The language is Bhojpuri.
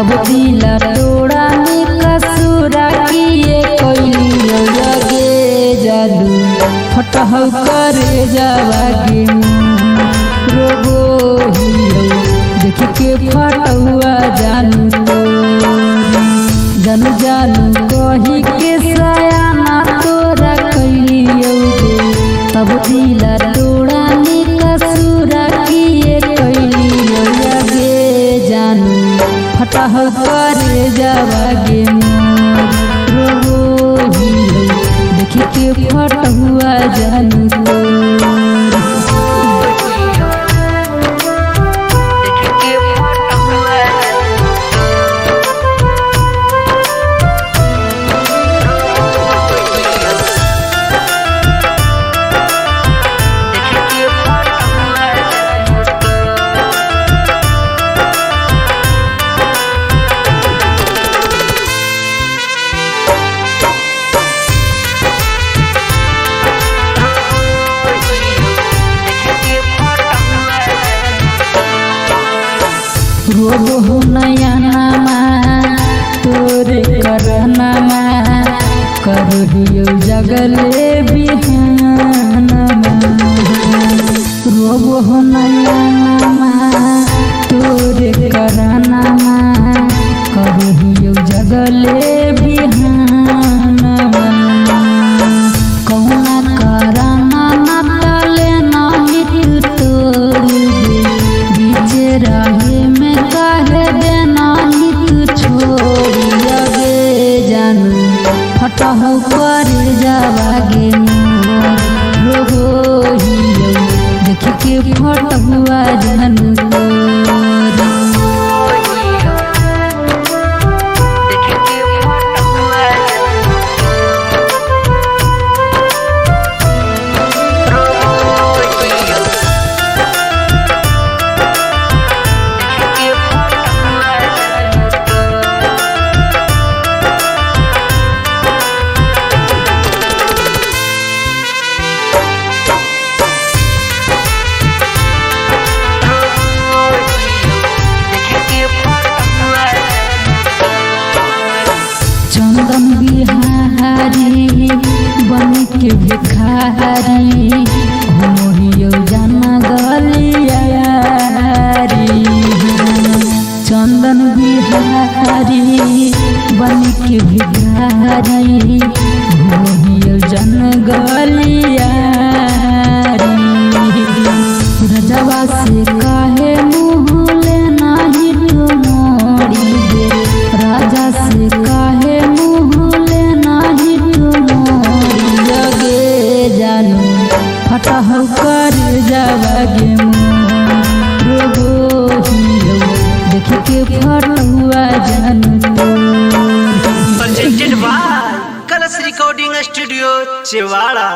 तब दिला तोड़ा में कसूरा किए कोई लगे जादू फटह करे जावागे रोगो हियो देख के फटुआ जानू तो जानू जानू कही के सयाना तोरा कइलियो तब दिला तोड़ा में कसूरा किए कइलियो लगे जानू फटह करे जावागे रोगो हियो देख के फटुआ जानू तो रोबो नया नामा तोरे करनमा करहियो जगले बिहानमा रोबो नया नामा तोरे करनमा करहियो जगले बिहानमा कौना करना ना तले नाही तोर बीचे रहे में काहे देना ही तू छोड़ी लगे जानू फटह करे जावागे रोगो हियो देख के फटुआ जानू तो चंदन बिहारी बन के भिखारी घुमहियो जाना गलियारी चंदन बिहारी बन के भिखारी घुमहियो जाना गलियारी रजवा से काहे मुँह लेना ही तो मोड़ी दे राजा से काहे फटह कर जावागे रोगो हियो देख के फटुआ जानू तो प्रेजेंटेड बाय कलश रिकॉर्डिंग स्टूडियो चेवाड़ा।